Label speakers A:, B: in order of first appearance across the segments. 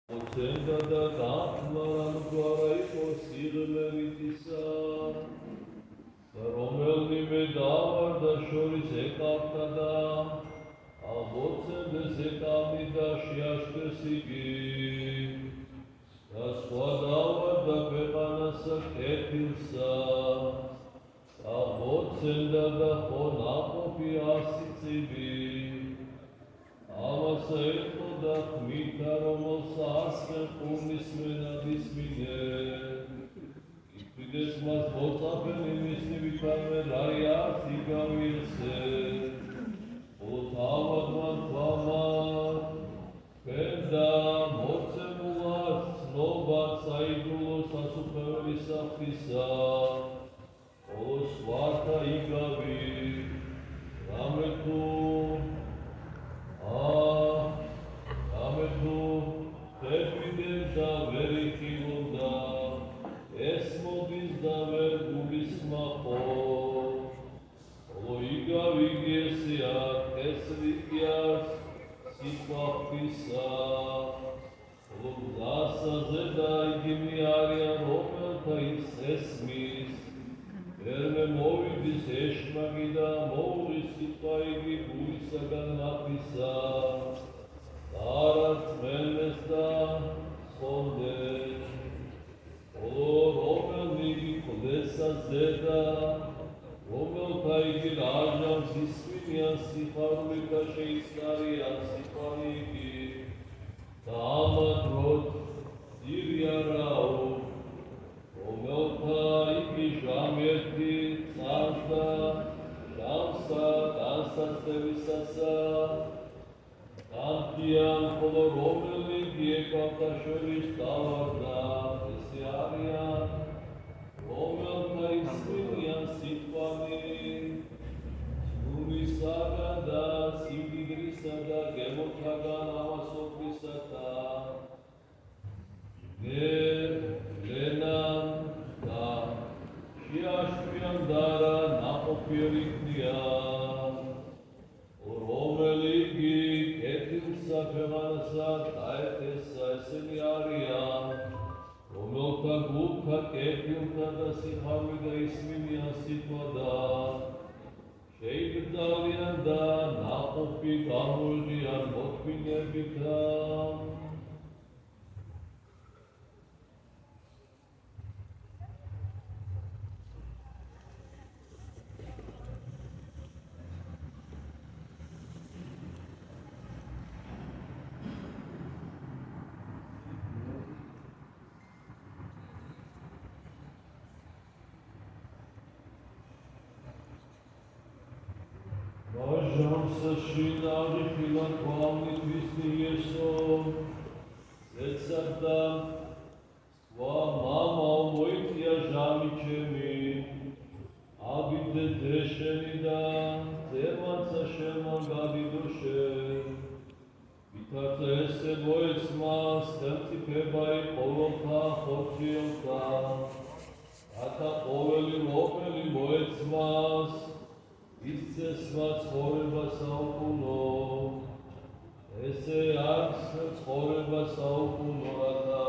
A: Ocenda da gafmaran gwara ipos irlemitisa Romelni medavar da shoris ekavta da Alocenda zekavni da shiashkesigi Da squadavar da peqanasa ketilsa Alocenda da honapopi asicibi Avasa etlo da kmita romosa asken kurnis menadis mine Ipides mas botapeni misni vitame raia sigavirse Otavad man tvamat Penda motsemulat snobat saidulo sasupeveli saftisa Olos varta igavi Rametu Rametu Tepidem da verikivum da Esmodis da vergulis maho Olo igavigesiat esvigias sitvahtisa Olo gdasa zeda igimiaria romelta is esmis Erme movidis eşmagida movis sitvaigi gulisagan mapisa Tarat menmes da sonde Olo romelnigi kodesa zeda Romelta igi rajam sisvinian sifarulika sheistarian sifarigi Tamat rot diriarau Romelta igi jamerti tsarda Shamsa dansastevisasa Kantian kolo romelnigi ekavta shoris tavarda Esiarian Romelta isvinian sitvani Snumisaga da sigidrisa da gemothagan amasofisata Lenan da Shiashvian dara napopioriknia Romeligi ketilsa pemanasa taetesa eseni arian Romelta gupka ketilta da sihavida isminian sitvada Sheigdalian da napopi gamuldian motvinebita Vajamsa shinari filan kvamni tvisni yeso Zetsarda Stva mama omoitia jami čemi Abide dešeni da Zermanca šeman gadi duše Vitata ese voecma Stemci pebai polota hočiota Ata poveli lopeli voecmas Iscesma ცხოვრება საუკუნო ესე არის ცხოვრება საუკუნო რათა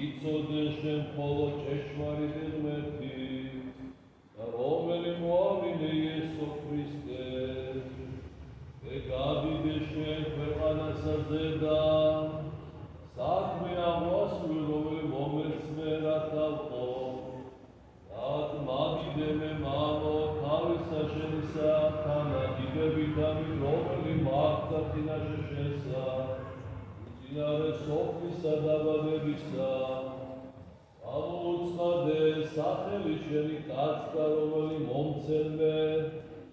A: იცოდნენ შენ მხოლოდ ჭეშმარიტი ღმერთი და რომელი მოავინე იესო ქრისტე ეგადიდე შენ ქვეყანასა ზედან საქმე აღმასვლი რომელი მომეცნე რათა ვყო რათ მაგიდემე მამო თავისა შენისა თანა დიდებითამი რომელი მართა წინაშე შენსა მწინარე სოფლისა დაბადებისა ამოუცხადე სახელი შენი კაცთა რომელი მომცემე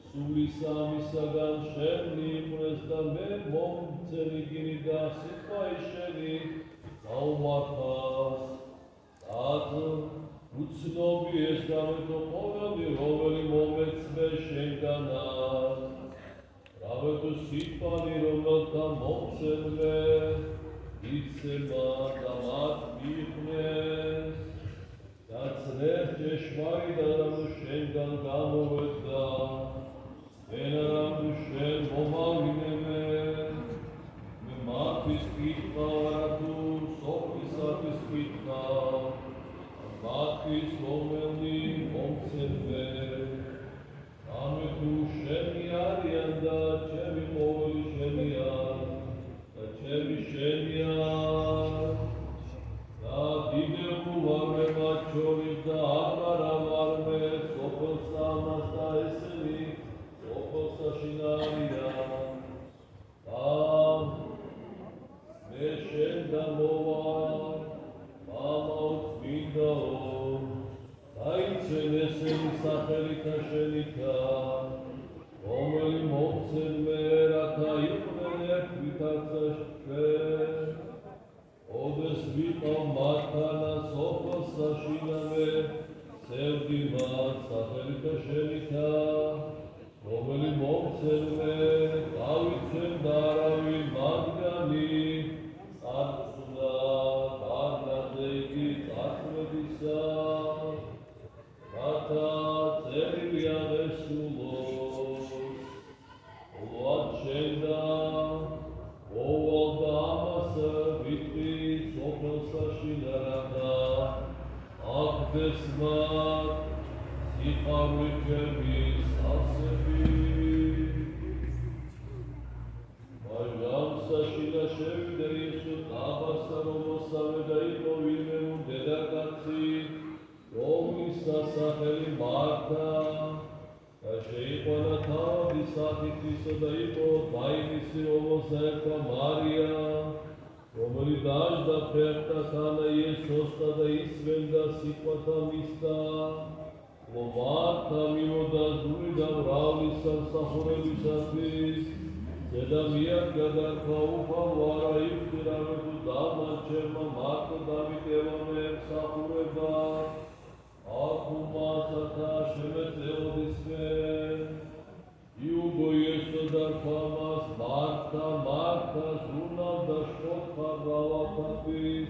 A: სულისა ამისაგან შენ მიიღრეს და მე მომცემი გინი და სიტყვაი შენი გაუმართავს ათ უცნობი ეს გამეთო ყოველი რომელი მომეცნე შენგანად რავეთო სიტყვანი რომელთა მომცემლე იცემა და მათ მიიღნეს დაცნეს ჭეშმარიტ რამო შენგან გამოვედა ენა რამო შენ მომავლინებე მე მათთვის კითხავ არადუს ქართლის რომელი მომცემლე ამე თუ შენი არიან და ჩემი ყოველი შენია და ჩემი შენია და დიდებულ ვარმე მათ შორის და აღარა ვარმე სოფელსა ამას და ესენი სოფელსა შინარიან და მე შენ და მოვარ მამაო წმინდაო დაიცენ ესენი სახელითა შენითა რომელი მომცემლე რათა იყვნენ ერთვითაცა ჩვენ ოდეს ვიყავ მათთანა სოფელსა შინამე სევდი მათ სახელითა შენითა რომელი მომცემლე გავიცემ და არავინ მათგანი წარწუნა გარნაზე იგი წარწმებისა რათა წერილი აღესრულოს ლოად შენ და მოვალ და ამას ვიტყვი სოფელსა შინარათა აღდეს მათ სიყვარული ჩემის ასები მაჟამსა შინა შევიდა იესო დაბასა რომოსავე და იყო ვინმე დედაკაცი რომლის სასახელი მართა და შეიყვანა თავი სახითისა და იყო დაინისი რომელსა ერქვა მარია რომელი დაждდა ფერთა თანა იესოსთა და ისმენდა სიყვათა მისთა მართა მივოდა ზური და მრავლის სამსახურებისათვის ზედა მიად გადარქვა უფალ არა იფტირავე თუ დამარჩება მარტო დავიკევამე ემსახურება აქ უმასათა შემეწეოდისმენ იუდო იესო დარქვა მას მართა ზრუნავ და შფოთქა მრავალთათვის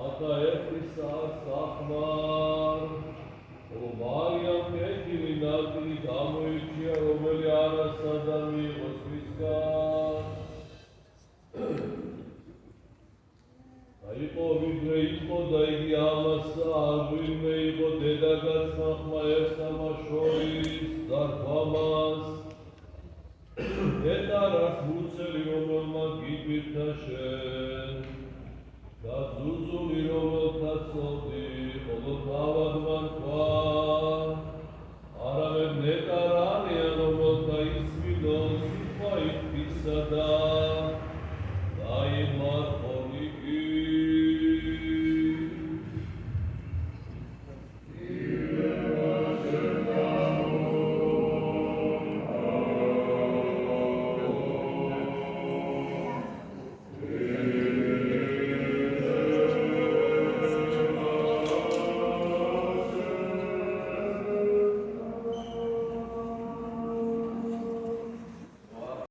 A: აკა ერთისა სახმარ მარიამ კეთილი ნაზირი გამოირჩია რომელი არასადა მიიღო სხვისგან და იყო ვიდრე იყო და იგი ამასა აღვინმე იყო დედაგაცმა ხმა ერთსამა შორის დარქვა მას ეტარას მუცელი რომელმა გიგვირთა შენ